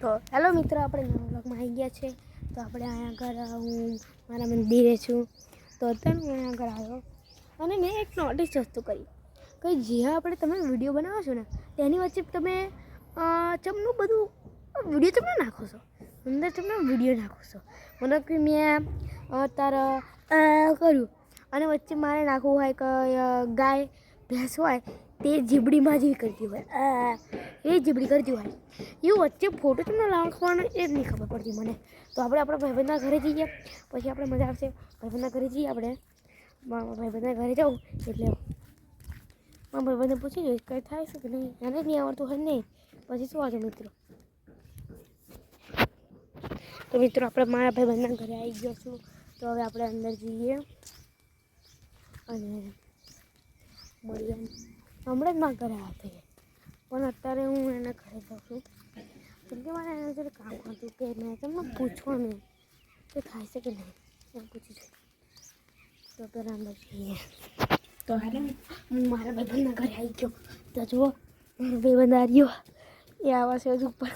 તો હેલો મિત્રો, આપણે નવા બ્લોગમાં આવી ગયા છે. તો આપણે અહીંયા આગળ હું મારા મંદિરે છું. તો અત્યારે હું અહીંયા આગળ આવ્યો અને મેં એક નોટિસ વસ્તુ કરી કે જ્યાં આપણે તમે વિડીયો બનાવો છો ને તેની વચ્ચે તમે ચમનું બધું વિડીયો તમે નાખો છો, અંદર તમે વિડીયો નાખો છો. મતલબ કે મેં અત્યારે કર્યું અને વચ્ચે મારે નાખવું હોય કે ગાય ભેંસ હોય તે જીબડીમાં જેવી કરતી હોય, એ જીબડી કરતી હોય એવું વચ્ચે ફોટો તમને નાખવાનો એ જ નહીં ખબર પડતી મને. તો આપણે આપણા ભાઈબંધના ઘરે જઈએ, પછી આપણે મજા આવશે. ભાઈબંધના ઘરે જઈએ, આપણે ભાઈબંધના ઘરે જાઉં એટલે મારા ભાઈબંધને પૂછી જોઈશ કંઈ થાય છે કે નહીં. એને જ નહીં આવડતું હોય નહીં પછી શું વાંચો મિત્રો. તો મિત્રો આપણે મારા ભાઈબંધના ઘરે આવી ગયો છું. તો હવે આપણે અંદર જઈએ અને મળીએ. હમણાં જ મારા ઘરે આવ્યા થઈએ પણ અત્યારે હું એના ઘરે જાઉં છું કેમ કે મારે એના જોડે કામ હતું કે મેં તમને પૂછવાનું કે થાય છે કે નહીં એમ પૂછી છું. તો પહેલાં અંદર જઈએ. તો હાલે હું મારા ભાઈબંધના ઘરે આવી ગયો. તો જુઓ મારો ભાઈબંધ આવ્યો, એ આવા છે હજુ ઉપર.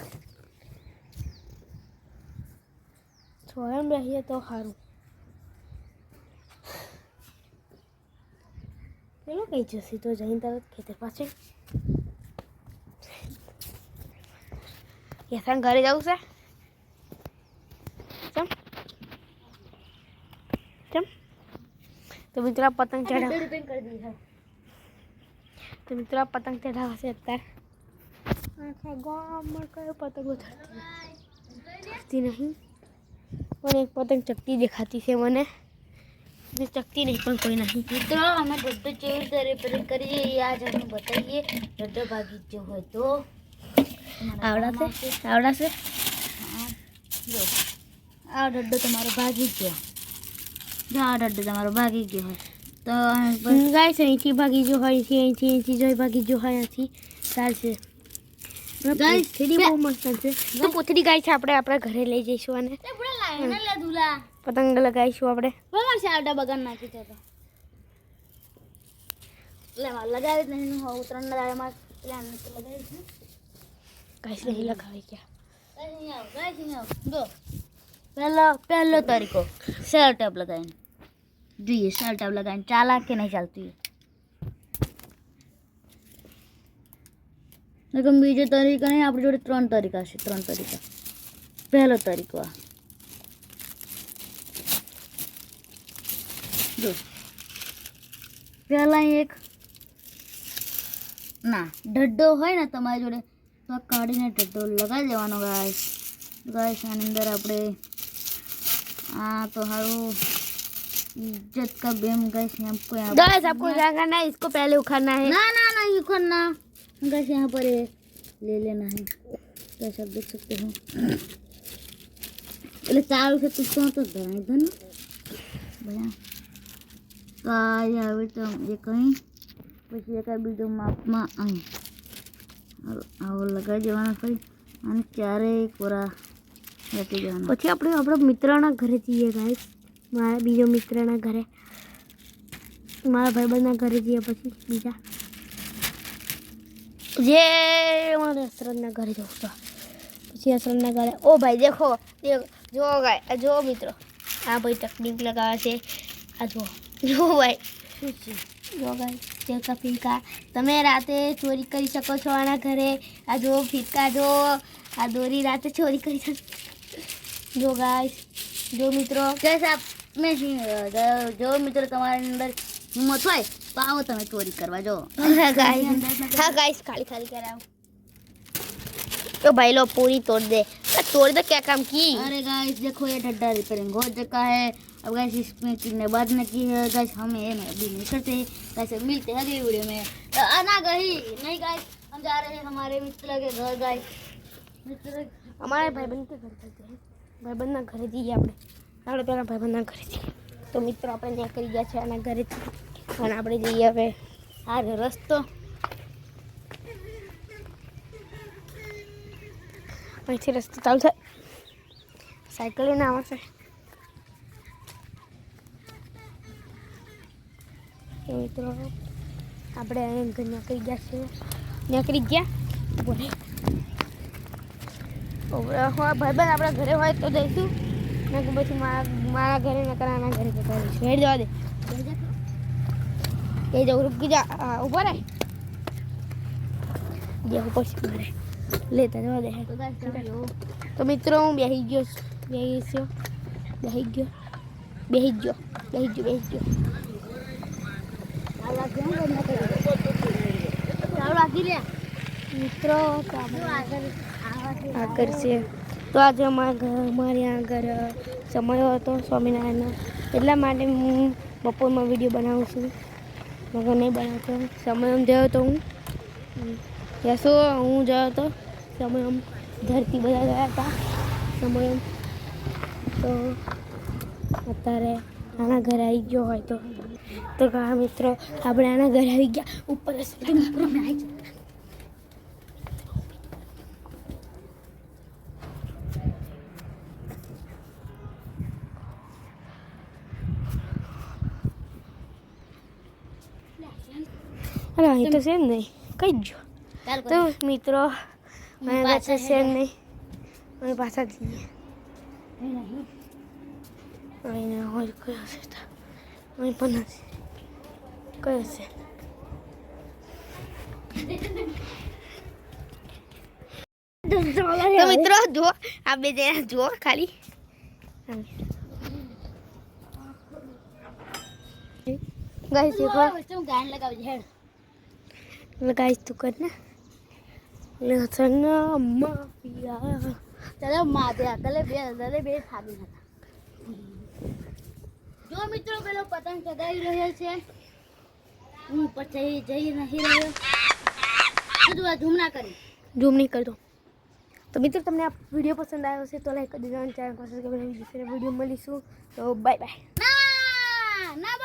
છોડ્યા બેસીએ તો સારું. પેલો કઈ જશે તો જઈને તરત ખેતર પાસે યથાન ઘરે જવું છે. ચમ તો મિત્રો પતંગ ચઢાવ તો મિત્રો પતંગ ચઢાવશે અત્યારે. આખા ગામમાં કયો પતંગો ચડતી નહીં પણ એક પતંગ ચકતી દેખાતી છે મને. ચકતી નહીં પણ કોઈ નહીં. મિત્રો અમે ડોડો ચેવી દરે પર કરીએ એ આજ અમે બતાવીએ. ડોડો ભાગી ગયો હોય તો આવડાશે જો આ ડોડો તમારો ભાગી ગયો. જો આ ડોડો તમારો ભાગી ગયો હોય તો ગાય છે અહીંથી ભાગી ગયો હોય, અહીંથી જોઈ ભાગી ગયો હોય, અહીંથી ચાલશે. ગાય થોડી બહુ મસ્ત છે. તો પોથડી ગાય છે, આપણે આપણા ઘરે લઈ જઈશું અને પતંગ લગાવીશું આપણે. બરાબર છે. આવડા બગાડ નાખી છે તો લગાવી જ નહીં. હું 3 દાડામાં લગાવીશ. ગાય નહીં લગાવી ગયા. જો પહેલો તરીકો સેલ ટેપ લગાવીને જોઈએ. સેલ ટેપ લગાવીને ચાલા કે નહીં ચાલતું એ બીજો તરીકો નહીં. આપણી જોડે 3 તરીકા છે. 3 તરીકા. પહેલો તરીકો આ જો. પહેલાં એક ના ઢડ્ડો હોય ને તમારી જોડે તો આ કાઢીને ઢડ્ડો લગાવી દેવાનો. ગાઈસ આની અંદર આપણે આ તો સારું इज्जत का बेम गाइस हमको यहाँ गाइस आपको क्या करना है, इसको पहले उखाड़ना है. ना ना ना उखाड़ना गाइस यहाँ पर ले लेना है. गाइस आप देख सकते हो એટલે ચાલુ છે તો તો ધરાઈ દો ને બળા. તો આ હવે તો એ કંઈ પછી એક બીજો માપમાં અહીં આવો લગાવી દેવાનો ફરી અને ચારેય કોરા રાખી દેવાના. પછી આપણે આપણા મિત્રના ઘરે જઈએ ગાઈસ. મારા બીજો મિત્રના ઘરે, મારા ભાઈબંધના ઘરે જઈએ. પછી બીજા જે મારે હસરતના ઘરે જવું તો પછી હસરતના ઘરે. ઓ ભાઈ દેખો જો ગાય, જો મિત્રો આ ભાઈ તકલીફ લગાવે છે. આ જો ભાઈ શું છે જો ગાય દેખા ફીકા. તમે રાતે ચોરી કરી શકો છો આના ઘરે. આ જો ફીકા, જો આ દોરી રાતે ચોરી કરી શકો. જો ગાય જો મિત્રો ગાઈસ આપ મેં જો મિત્રો તમારી અંદર હિંમત હોય તો આવો તમે ચોરી કરવા. જો હા गाइस खाली खाली कर रहा हूँ. तो भाई लो पूरी तोड़ दे क्या काम की. अरे गाइस देखो ये ढड्डा रिपेयरिंग हो चुका है. अब गाइस इसमें कितने बाद में की है गाइस हमें अभी नहीं करते. गाइस मिलते हैं अगली वीडियो में. आना गई नहीं गाइस, हम जा रहे हैं हमारे मित्र के घर. गाइस हमारे भाईबंध के घर चलते हैं. ભાઈબંધના ઘરે જઈએ આપણે પહેલાં ભાઈબંધના ઘરે જઈએ. તો મિત્રો આપણે ત્યાં કરી ગયા છે આના ઘરેથી અને આપણે જઈએ હવે આ રસ્તો. અહીંથી રસ્તો ચાલુ થાય, સાયકલ લઈને આવશે. તો મિત્રો આપણે અહીંયા નીકળી ગયા છે. નીકળી ગયા બોલે ભાઈ બન આપણા ઘરે હોય તો જઈશું ને કે પછી મારા ઘરે ને આના ઘરે જતા રહીશું. હેડ જવા દે એ જવું રૂકી જા ઉભા રહે જેવું પછી મારે લેતા જવા દે. તો મિત્રો હું બેસી ગયો. મિત્રો તો આગળ છે તો આજે અમારે આગળ સમય હતો સ્વામિનારાયણનો એટલા માટે હું બપોરમાં વિડીયો બનાવું છું. મગર નહીં બનાવતો સમય ગયો તો હું ગયો હતો સમય ધરતી બધા ગયા હતા સમય તો અત્યારે આના ઘરે આવી ગયો હોય તો હા મિત્રો આપણે આના ઘરે આવી ગયા ઉપર અરે અહીં તો છે જ નહીં કઈ જ તો મિત્રો અહીંયા છે જ નહીં અમે પાછા જઈએ અહીંયા હોય કયો છે અહીં પણ નથી કયો છે તો મિત્રો જુઓ આ બે જણા જુઓ ખાલી ગાઈસ देखो ગાન લગાવી હેડ लगाइस तू करना लसना माफिया ચાલો માધ્યા કલે બે ખાબી હતા. જો મિત્રો પેલો પતંગ ચગાવી રહ્યો છે હું ઉપર જઈ નહીં રહ્યો બધું આ ઝૂમ ના કરી ઝૂમ નહીં કરતો. તો મિત્રો તમને આ વિડીયો પસંદ આવ્યો છે તો લાઈક કરી દેજો અને ચેનલ પર સબસ્ક્રાઇબ કરી દેજો. વિડીયો મળીશું તો બાય બાય. ના